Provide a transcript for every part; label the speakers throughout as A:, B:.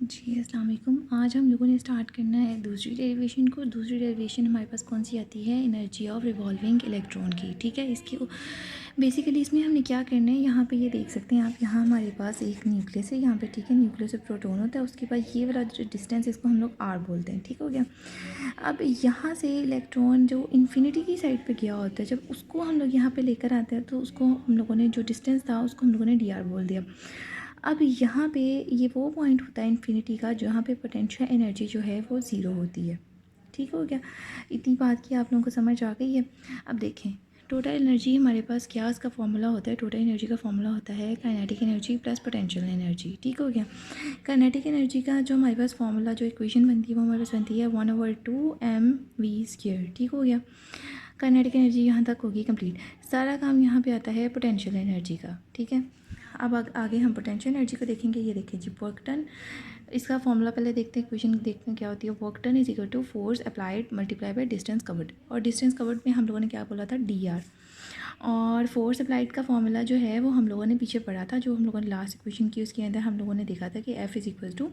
A: जी, अस्सलाम वालेकुम। आज हम लोगों ने स्टार्ट करना है दूसरी डेरिवेशन को। दूसरी डेरिवेशन हमारे पास कौन सी आती है? एनर्जी ऑफ रिवॉल्विंग इलेक्ट्रॉन की। ठीक है, इसकी बेसिकली इसमें हमने क्या करना है, यहाँ पे ये देख सकते हैं आप, यहाँ हमारे पास एक न्यूक्लियस है यहाँ पे। ठीक है, न्यूक्लियस से प्रोटॉन होता है, उसके बाद ये वाला जो डिस्टेंस इसको हम लोग आर बोलते हैं। ठीक हो गया। अब यहाँ से इलेक्ट्रॉन जो इन्फिनिटी की साइड पे गया होता है, जब उसको हम लोग यहाँ पे लेकर आते हैं तो उसको हम लोगों ने, जो डिस्टेंस था उसको हम लोगों ने डी आर बोल दिया। अब यहाँ पे ये वो पॉइंट होता है इन्फिनिटी का जहाँ पे पोटेंशियल एनर्जी जो है वो ज़ीरो होती है। ठीक हो गया, इतनी बात की आप लोगों को समझ आ गई है। अब देखें टोटल एनर्जी हमारे पास क्या इसका फॉर्मूला होता है। टोटल एनर्जी का फॉर्मूला होता है kinetic energy plus potential energy. ठीक हो गया। काइनेटिक एनर्जी का जो हमारे पास फॉर्मूला, जो इक्वेशन बनती है वो हमारे पास बनती है 1/2mv²। ठीक हो गया। काइनेटिक एनर्जी यहाँ तक होगी कंप्लीट। सारा काम यहाँ पे आता है पोटेंशियल एनर्जी का। ठीक है, अब आगे हम पोटेंशियल एनर्जी को देखेंगे। ये देखिए जी, वर्क डन, इसका फॉर्मूला पहले देखते हैं, इक्वेशन देखते हैं क्या होती है। Work done is equal to force applied multiply by distance covered. और डिस्टेंस कवर्ड में हम लोगों ने क्या बोला था? D R. और फोर्स अप्लाइड का फॉर्मूला जो है वो हम लोगों ने पीछे पढ़ा था, जो हम लोगों ने लास्ट इक्वेशन की, उसके अंदर हम लोगों ने देखा था कि एफ इज इक्वल टू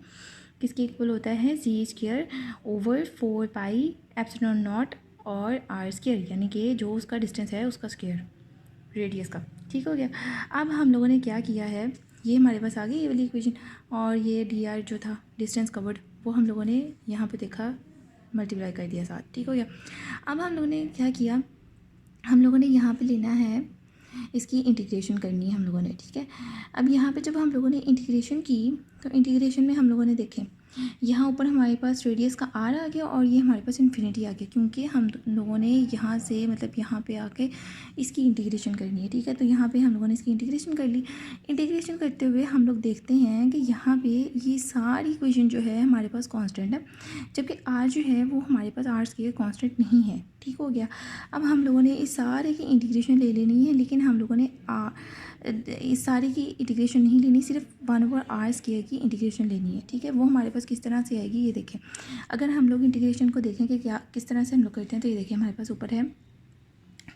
A: किसके इक्वल होता है? C square over 4 pi epsilon not और आर स्क्वायर, यानी कि जो उसका डिस्टेंस है उसका स्क्वायर, रेडियस का। ठीक हो गया। अब हम लोगों ने क्या किया है, ये हमारे पास आ गई ये वाली इक्वेशन, और ये डी आर जो था डिस्टेंस कवर्ड, वो हम लोगों ने यहाँ पे देखा, मल्टीप्लाई कर दिया साथ। ठीक हो गया। अब हम लोगों ने क्या किया, हम लोगों ने यहाँ पे लेना है, इसकी इंटीग्रेशन करनी है हम लोगों ने। ठीक है, अब यहाँ पे जब हम लोगों ने इंटीग्रेशन की तो इंटीग्रेशन में हम लोगों ने देखें, यहाँ ऊपर हमारे पास रेडियस का आर आ गया और ये हमारे पास इन्फिनिटी आ गया, क्योंकि हम लोगों ने यहाँ से मतलब यहाँ पे आके इसकी इंटीग्रेशन करनी है। ठीक है, तो यहाँ पे हम लोगों ने इसकी इंटीग्रेशन कर ली। इंटीग्रेशन करते हुए हम लोग देखते हैं कि यहाँ पे ये सारी इक्वेशन जो है हमारे पास कांस्टेंट है, जबकि आर जो है वो हमारे पास आर स्क्वायर कांस्टेंट नहीं है। ठीक हो गया। अब हम लोगों ने इस सारे की इंटीग्रेशन ले लेनी है, लेकिन हम लोगों ने इस सारी की इंटीग्रेशन नहीं लेनी, सिर्फ 1/r स्क्वायर की इंटीग्रेशन लेनी है। ठीक है, वो हमारे पास किस तरह से आएगी ये देखें। अगर हम लोग इंटीग्रेशन को देखें कि क्या किस तरह से हम लोग करते हैं, तो ये देखिए हमारे पास ऊपर है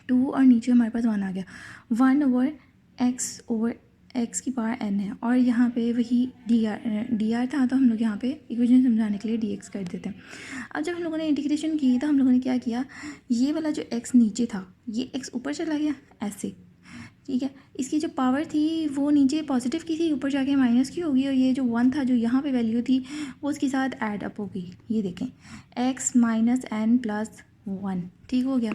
A: 2 और नीचे हमारे पास 1 आ गया। 1/x की पावर n है, और यहाँ पे वही डी आर था, तो हम लोग यहाँ पे इक्वेशन समझाने के लिए dx कर देते हैं। अब जब हम लोगों ने इंटीग्रेशन की तो हम लोगों ने क्या किया, ये वाला जो x नीचे था ये x ऊपर चला गया ऐसे। ठीक है, इसकी जो पावर थी वो नीचे पॉजिटिव की थी, ऊपर जाके माइनस की होगी, और ये जो 1 था जो यहाँ पे वैल्यू थी वो उसके साथ ऐड अप होगी। ये देखें x - n+1। ठीक हो गया।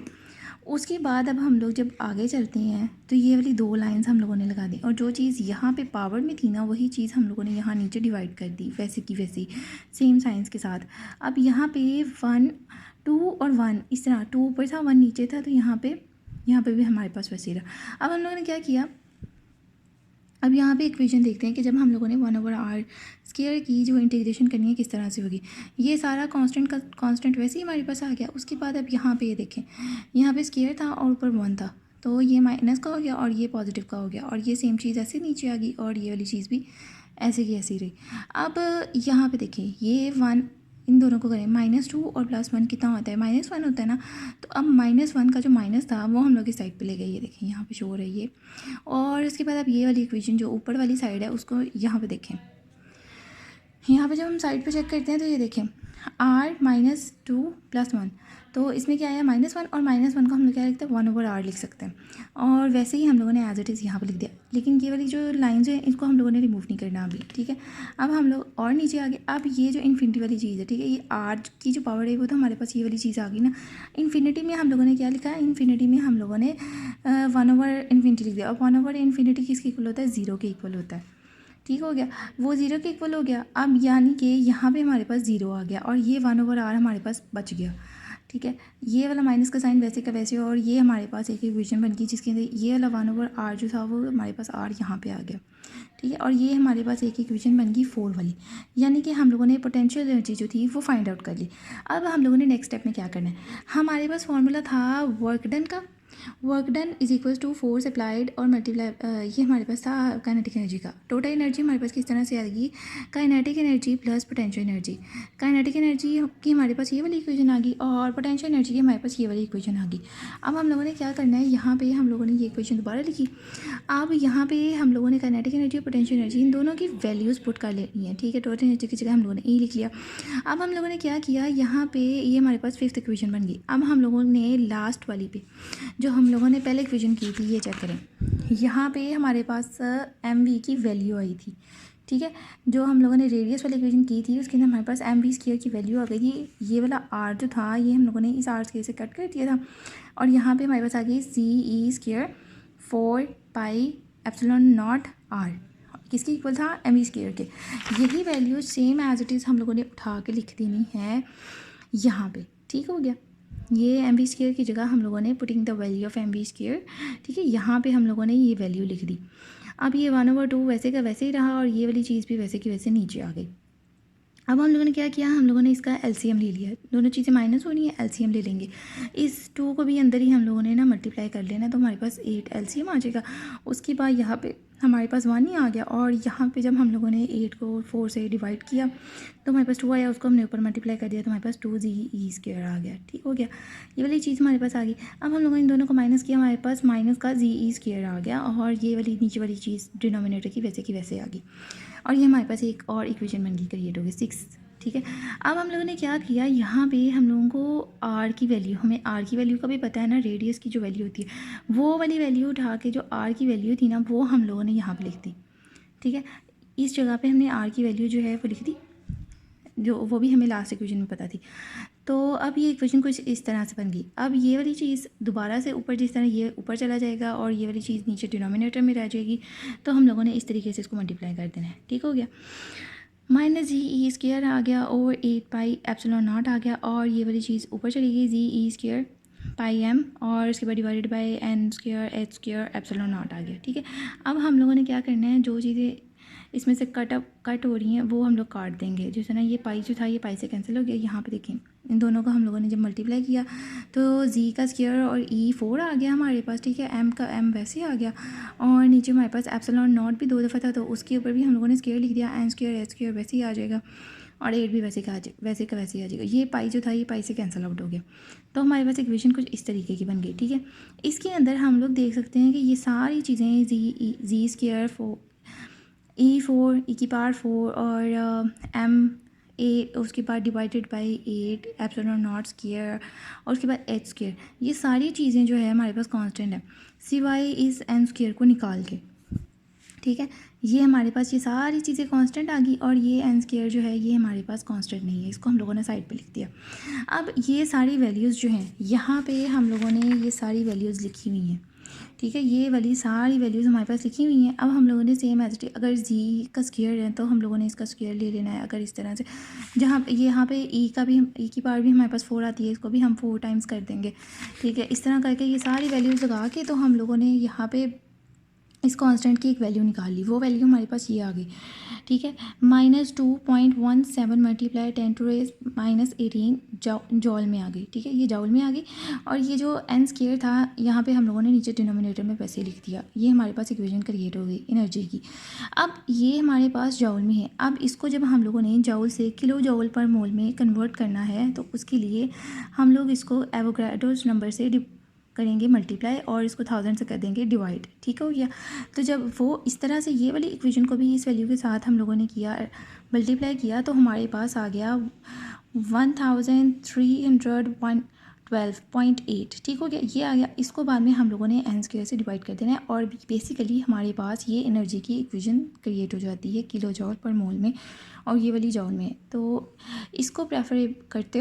A: उसके बाद अब हम लोग जब आगे चलते हैं तो ये वाली 2 लाइंस हम लोगों ने लगा दी, और जो चीज़ यहाँ पे पावर में थी ना वही चीज़ हम लोगों ने यहाँ नीचे डिवाइड कर दी, वैसे की वैसी सेम साइंस के साथ। अब यहाँ पे 1 2 और 1 इस तरह, 2 ऊपर था 1 नीचे था, तो यहाँ पे भी हमारे पास वैसे ही रहा। अब हम लोगों ने क्या किया, अब यहाँ पे इक्वेशन देखते हैं कि जब हम लोगों ने 1/r स्क्वायर की जो इंटीग्रेशन करनी है किस तरह से होगी। ये सारा कांस्टेंट का कांस्टेंट वैसे ही हमारे पास आ गया। उसके बाद अब यहाँ पे ये देखें, यहाँ पे स्क्वायर था और ऊपर 1 था, तो ये माइनस का हो गया और ये पॉजिटिव का हो गया, और ये सेम चीज़ ऐसे नीचे आ गई, और ये वाली चीज़ भी ऐसे की ऐसी रही। अब यहाँ पे देखिए ये 1, इन दोनों को करें -2 और +1 कितना होता है? -1 होता है ना। तो अब -1 का जो माइनस था वो हम लोग इस साइड पे ले गए, ये देखिए यहाँ पे शो हो रही है ये। और उसके बाद अब ये वाली इक्वेशन जो ऊपर वाली साइड है उसको यहाँ पे देखें, यहाँ पे जब हम साइड पे चेक करते हैं तो ये देखें r - 2 + 1, तो इसमें क्या आया -1, और -1 को हम लोग क्या लिखते हैं 1/r लिख सकते हैं, और वैसे ही हम लोगों ने एज इट इज़ यहाँ पे लिख दिया। लेकिन ये वाली जो लाइंस हैं इनको हम लोगों ने रिमूव नहीं करना अभी। ठीक है, अब हम लोग और नीचे आ गए। अब ये जो इन्फिनिटी वाली चीज़ है, ठीक है, ये r की जो पावर है वो तो हमारे पास ये वाली चीज़ आ गई ना। इन्फिनिटी में हम लोगों ने क्या लिखा है, इन्फिनिटी में हम लोगों ने 1/∞ लिख दिया, और 1/∞ किसके इक्वल होता है? 0 के इक्वल होता है। ठीक हो गया, वो 0 के इक्वल हो गया। अब यानी कि यहाँ पे हमारे पास 0 आ गया, और ये 1/r हमारे पास बच गया। ठीक है, ये वाला माइनस का साइन वैसे का वैसे, और ये हमारे पास एक इक्वेशन बन गई जिसके अंदर ये वाला 1/r जो था वो हमारे पास r यहाँ पे आ गया। ठीक है, और ये हमारे पास एक इक्वेशन बन गई 4 वाली, यानी कि हम लोगों ने पोटेंशियल एनर्जी जो थी वो फाइंड आउट कर ली। अब हम लोगों ने नेक्स्ट स्टेप में क्या करना है, हमारे पास फॉर्मूला था वर्क डन का, work done is equal to force applied और मल्टीप्लाई, ये हमारे पास था काइनेटिक एनर्जी का। टोटल एनर्जी हमारे पास किस तरह से आएगी, kinetic energy plus potential energy. Kinetic energy की हमारे पास ये वाली इक्वेशन आ गई और पोटेंशियल एनर्जी की हमारे पास ये वाली इक्वेशन आ गई। अब हम लोगों ने क्या करना है, यहाँ पे हम लोगों ने ये इक्वेशन दोबारा लिखी। अब यहाँ पे हम लोगों ने काइनेटिक एनर्जी और पोटेंशियल एनर्जी इन दोनों की वैल्यूज़ पुट कर लेनी है, ठीक है। टोटल एनर्जी की जगह हम लोगों ने ई लिख लिया। अब हम लोगों ने क्या किया, यहाँ पे ये हमारे पास फिफ्थ इक्वेशन बन गई। अब हम लोगों ने लास्ट वाली पे जो हम लोगों ने पहले इक्वेशन की थी, ये चेक करें। यहाँ पे हमारे पास एम वी की वैल्यू आई थी, ठीक है। जो हम लोगों ने रेडियस वाली इक्वेशन की थी उसके अंदर हमारे पास एम वी स्क्वायर की वैल्यू आ गई थी। ये वाला आर जो था ये हम लोगों ने इस आर स्क्वायर से कट कर दिया था और यहाँ पे हमारे पास आ गई C E square 4 pi epsilon not R, किसके इक्वल था, एम वी स्क्वायर के। यही value same as it is हम लोगों ने उठा के लिख देनी है यहाँ पे, ठीक हो गया। ये एम वी स्क्वायर की जगह हम लोगों ने putting the value of M V square, ठीक है, यहाँ पे हम लोगों ने ये वैल्यू लिख दी। अब ये 1/2 वैसे का वैसे ही रहा और ये वाली चीज़ भी वैसे की वैसे नीचे आ गई। अब हम लोगों ने क्या किया, हम लोगों ने इसका एलसीएम ले लिया। दोनों चीज़ें माइनस होनी है, एलसीएम ले लेंगे। इस 2 को भी अंदर ही हम लोगों ने ना मल्टीप्लाई कर लेना, तो हमारे पास 8 एलसीएम आ जाएगा। उसके बाद यहाँ पे हमारे पास 1 ही आ गया और यहाँ पे जब हम लोगों ने 8 को 4 से डिवाइड किया तो हमारे पास 2 आया, उसको हमने ऊपर मल्टीप्लाई कर दिया तो हमारे पास 2 GE² आ गया, ठीक हो गया। ये वाली चीज़ हमारे पास आ गई। अब हम लोगों ने इन दोनों को माइनस किया, हमारे पास माइनस का GE² आ गया और ये वाली नीचे वाली चीज़ डिनोमिनेटर की वैसे आ गई और ये हमारे पास एक और इक्वेशन बन गई, क्रिएट हो गई 6, ठीक है। अब हम लोगों ने क्या किया, यहाँ पे हम लोगों को आर की वैल्यू, हमें आर की वैल्यू का भी पता है ना, रेडियस की जो वैल्यू होती है वो वाली वैल्यू उठा के जो आर की वैल्यू थी ना वो हम लोगों ने यहाँ पे लिख दी, ठीक है। इस जगह पे हमने आर की वैल्यू जो है वो लिख दी, जो वो भी हमें लास्ट इक्वेशन में पता थी। तो अब ये इक्वेशन कुछ इस तरह से बन गई। अब ये वाली चीज़ दोबारा से ऊपर, जिस तरह ये ऊपर चला जाएगा और ये वाली चीज़ नीचे डिनोमिनेटर में रह जाएगी, तो हम लोगों ने इस तरीके से इसको मल्टीप्लाई कर देना है, ठीक हो गया। माइनस GE² आ गया और 8 पाई एप्सिलॉन नॉट आ गया और ये वाली चीज़ ऊपर चली गई GE² पाई एम और उसके बाद divided by N² H² epsilon not आ गया, ठीक है। अब हम लोगों ने क्या करना है, जो चीज़ें इसमें से कट हो रही हैं वो हम लोग काट देंगे। जैसे ना ये पाई जो था ये पाई से कैंसिल हो गया। यहाँ पे देखें इन दोनों को हम लोगों ने जब मल्टीप्लाई किया तो जी का स्क्वायर और E4 आ गया हमारे पास, ठीक है। एम का एम वैसे आ गया और नीचे हमारे पास एप्सिलॉन नॉट भी 2 दफ़ा था तो उसके ऊपर भी हम लोगों ने स्क्वायर लिख दिया, N² H² वैसे ही आ जाएगा और 8 भी वैसे का वैसे ही आ जाएगा। ये पाई जो था ये पाई से कैंसिल आउट हो गया। तो हमारे पास इक्वेशन कुछ इस तरीके की बन गई, ठीक है। इसके अंदर हम लोग देख सकते हैं कि ये सारी चीज़ें जी स्क्वायर E4 E⁴ और M8 उसके बाद divided by 8 epsilon not square और उसके बाद H², ये सारी चीज़ें जो है हमारे पास कांस्टेंट है सिवाय इस N² को निकाल के, ठीक है। ये हमारे पास ये सारी चीज़ें कांस्टेंट आ गई और ये N² जो है ये हमारे पास कांस्टेंट नहीं है, इसको हम लोगों ने साइड पे लिख दिया। अब ये सारी वैल्यूज़ जो हैं यहाँ पे हम लोगों ने ये सारी वैल्यूज़ लिखी हुई हैं, ठीक है। ये वाली सारी वैल्यूज़ हमारे पास लिखी हुई हैं। अब हम लोगों ने सेम एज इट, अगर जी का स्क्वायर है तो हम लोगों ने इसका स्क्वायर ले लेना है। अगर इस तरह से जहाँ पे यहाँ पे ई का भी ई की पावर भी हमारे पास 4 आती है, इसको भी हम 4 टाइम्स कर देंगे, ठीक है। इस तरह करके ये सारी वैल्यूज़ लगा के तो हम लोगों ने यहाँ पे इस कांस्टेंट की एक वैल्यू निकाल ली। वो वैल्यू हमारे पास ये आ गई, ठीक है। -2.17 मल्टीप्लाई 10⁻⁻18 जॉल में आ गई, ठीक है। ये जॉल में आ गई और ये जो N² था यहाँ पे हम लोगों ने नीचे डिनोमिनेटर में वैसे लिख दिया। ये हमारे पास इक्वेशन क्रिएट हो गई एनर्जी की। अब ये हमारे पास जॉल में है। अब इसको जब हम लोगों ने जॉल से किलो जॉल पर मोल में कन्वर्ट करना है तो उसके लिए हम लोग इसको एवोगाड्रोस नंबर से करेंगे मल्टीप्लाई और इसको 1000 से कर देंगे डिवाइड, ठीक हो गया। तो जब वो इस तरह से ये वाली इक्वेशन को भी इस वैल्यू के साथ हम लोगों ने किया, मल्टीप्लाई किया, तो हमारे पास आ गया 1312.8, ठीक हो गया। ये आ गया। इसको बाद में हम लोगों ने N² से डिवाइड कर देना है और बेसिकली हमारे पास ये एनर्जी की इक्वेशन क्रिएट हो जाती है किलो जॉल पर मोल में और ये वाली जॉल में। तो इसको प्रेफर करते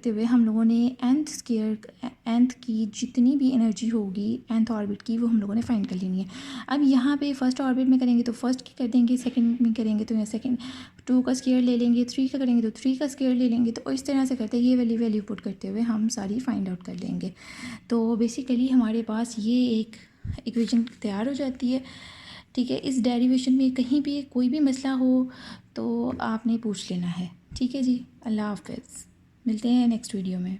A: हुए हम लोगों ने nth की जितनी भी एनर्जी होगी nth ऑर्बिट की वो हम लोगों ने फाइंड कर लेनी है। अब यहाँ पे फर्स्ट ऑर्बिट में करेंगे तो फर्स्ट की कर देंगे, सेकंड में करेंगे तो सेकंड 2 का स्क्वायर ले लेंगे, 3 का करेंगे तो 3 का स्क्वायर ले लेंगे। तो इस तरह से करते ये वाली वैल्यू पुट करते हुए हम सारी फाइंड आउट कर लेंगे। तो बेसिकली हमारे पास ये एक इक्वेशन तैयार हो जाती है, ठीक है। इस डेरिवेशन में कहीं भी कोई भी मसला हो तो आपने पूछ लेना है, ठीक है जी। अल्लाह हाफ़िज़, मिलते हैं नेक्स्ट वीडियो में।